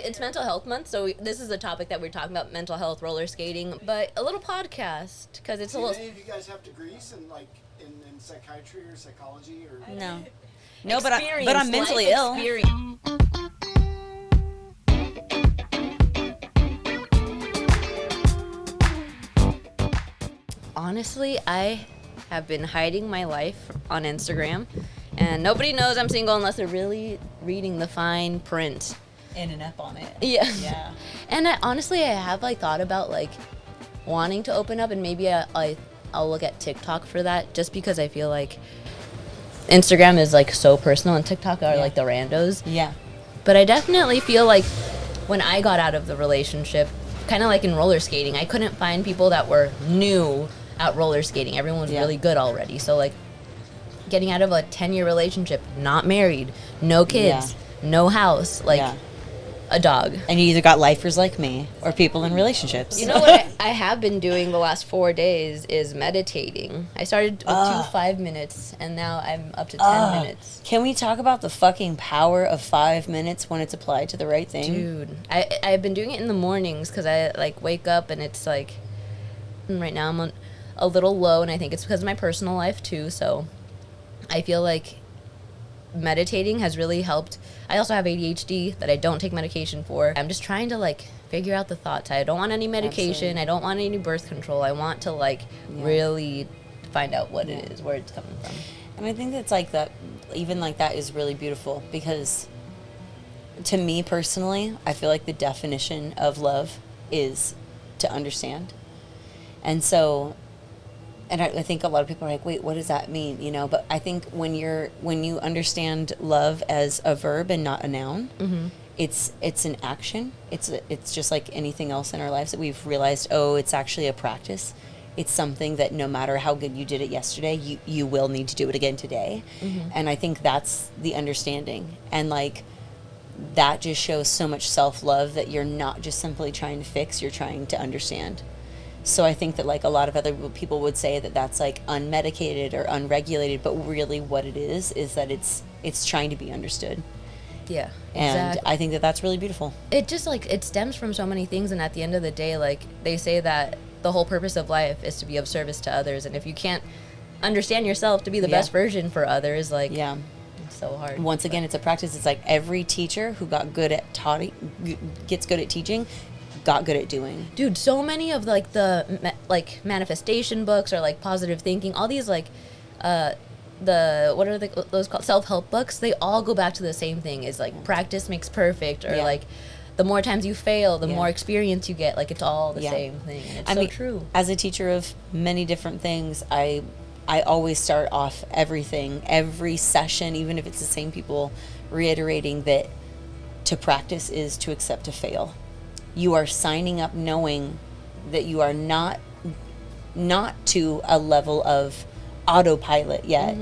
It's mental health month, so this is a topic that we're talking about: mental health, roller skating, but a little podcast because it's a Do little. any of you guys have degrees in in psychiatry or psychology or? No. No, but I'm mentally ill. Experience. Honestly, I have been hiding my life on Instagram, and nobody knows I'm single unless they're really reading the fine print. In and up on it. Yeah. Yeah. And honestly, I have thought about wanting to open up, and maybe I'll look at TikTok for that, just because I feel like Instagram is so personal, and TikTok are the randos. Yeah. But I definitely feel like when I got out of the relationship, kind of like in roller skating, I couldn't find people that were new at roller skating. Everyone was really good already. So getting out of a 10-year relationship, not married, no kids, no house, a dog. And you either got lifers like me or people in relationships. You know what I have been doing the last 4 days is meditating. I started with 5 minutes, and now I'm up to 10 minutes. Can we talk about the fucking power of 5 minutes when it's applied to the right thing? Dude, I've been doing it in the mornings because I wake up and it's right now I'm a little low, and I think it's because of my personal life too. So I feel like meditating has really helped. I also have ADHD that I don't take medication for. I'm just trying to figure out the thoughts. I don't want any medication. Absolutely. I don't want any birth control. I want to really find out what it is, where it's coming from. And I think that's that, even that is really beautiful, because to me personally, I feel like the definition of love is to understand. And so, and I think a lot of people are like, wait, what does that mean? But I think when you understand love as a verb and not a noun, it's an action. It's just like anything else in our lives that we've realized, it's actually a practice. It's something that no matter how good you did it yesterday, you will need to do it again today. And I think that's the understanding. And that just shows so much self-love that you're not just simply trying to fix, you're trying to understand. So I think that a lot of other people would say that that's unmedicated or unregulated, but really what it is that it's trying to be understood. Yeah, and exactly. I think that that's really beautiful. It just it stems from so many things, and at the end of the day, they say that the whole purpose of life is to be of service to others, and if you can't understand yourself to be the best version for others, it's so hard. Once again, it's a practice. It's every teacher who got good at gets good at teaching, got good at doing. Dude, so many of the manifestation books or positive thinking, all these what are those called, self-help books, they all go back to the same thing, is practice makes perfect, or the more times you fail, the more experience you get. It's all the same thing, and it's true. As a teacher of many different things, I always start off every session, even if it's the same people, reiterating that to practice is to accept to fail. You are signing up knowing that you are not to a level of autopilot yet,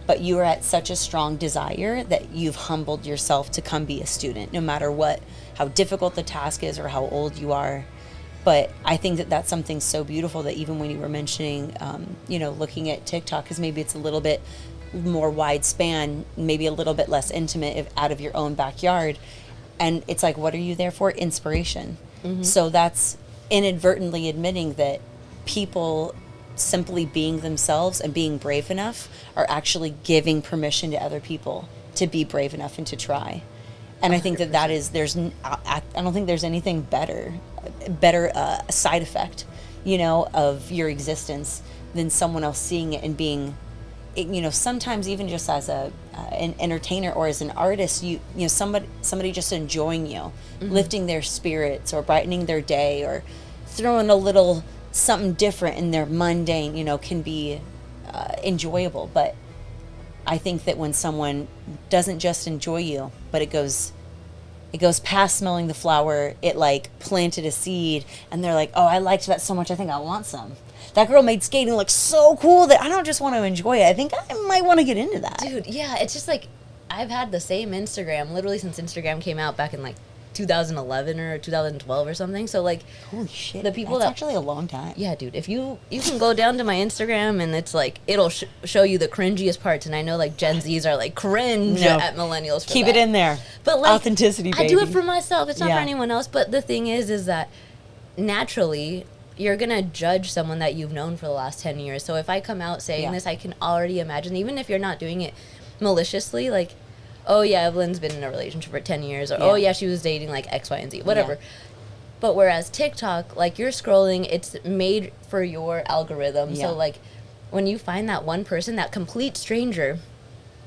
but you are at such a strong desire that you've humbled yourself to come be a student, no matter how difficult the task is or how old you are. But I think that that's something so beautiful that even when you were mentioning, looking at TikTok, because maybe it's a little bit more wide span, maybe a little bit less intimate, out of your own backyard. And it's what are you there for? Inspiration. So that's inadvertently admitting that people simply being themselves and being brave enough are actually giving permission to other people to be brave enough and to try. And 100%. I think that is, I don't think there's anything better side effect, of your existence than someone else seeing it and being, sometimes even just as an entertainer or as an artist, somebody just enjoying you, lifting their spirits or brightening their day or throwing a little something different in their mundane, can be enjoyable. But I think that when someone doesn't just enjoy you, but it goes past smelling the flower, it planted a seed, and they're like, oh, I liked that so much, I think I want some. That girl made skating look so cool that I don't just want to enjoy it. I think I might want to get into that. Dude, yeah, it's just I've had the same Instagram literally since Instagram came out back in 2011 or 2012 or something. So like, Holy shit. the people That's that actually a long time. yeah, dude, if you can go down to my Instagram and it's like it'll show you the cringiest parts, and I know like Gen Zs are like cringe No. at millennials. For Keep that. it in there. But like Authenticity, I do it baby. for myself. It's not Yeah. for anyone else. But the thing is that naturally you're gonna judge someone that you've known for the last 10 years. So if I come out saying Yeah. this, I can already imagine, even if you're not doing it maliciously, like, oh yeah, Evelyn's been in a relationship for 10 years, or Yeah. oh yeah, she was dating like X, Y, and Z, whatever. Yeah. But whereas TikTok, like you're scrolling, it's made for your algorithm. Yeah. So like when you find that one person, that complete stranger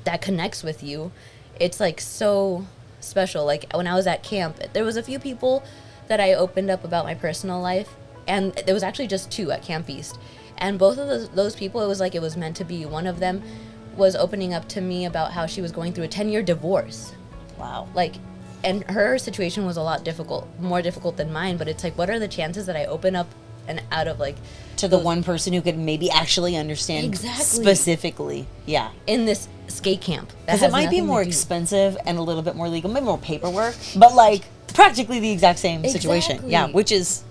that connects with you, it's like so special. Like when I was at camp, there was a few people that I opened up about my personal life, and there was actually just 2 at Camp East. And both of those people, it was like it was meant to be. One of them was opening up to me about how she was going through a 10-year divorce. Wow. Like, and her situation was a lot more difficult than mine, but it's like, what are the chances that I open up and out of like To the one person who could maybe actually understand Exactly. specifically. Yeah. in this skate camp? that Because it has might be nothing to more do- expensive and a little bit more legal, maybe more paperwork, but like practically the exact same situation. Exactly. Yeah, which is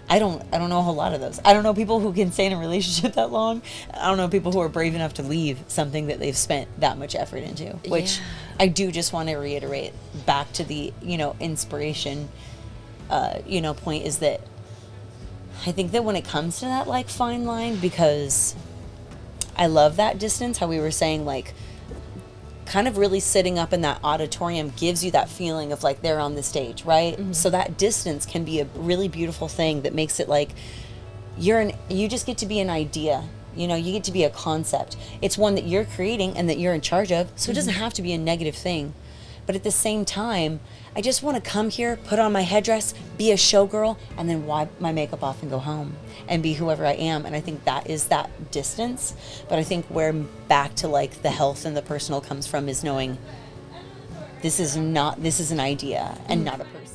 I don't know a whole lot of those. I don't know people who can stay in a relationship that long. I don't know people who are brave enough to leave something that they've spent that much effort into. Which Yeah. I do just want to reiterate back to the, inspiration point is that I think that when it comes to that like fine line, because I love that distance, how we were saying like kind of really sitting up in that auditorium gives you that feeling of like they're on the stage, right? So that distance can be a really beautiful thing that makes it like you just get to be an idea. You get to be a concept. It's one that you're creating and that you're in charge of. So it doesn't have to be a negative thing. But at the same time, I just want to come here, put on my headdress, be a showgirl, and then wipe my makeup off and go home and be whoever I am. And I think that is that distance. But I think where back to like the health and the personal comes from is knowing this is an idea and not a person.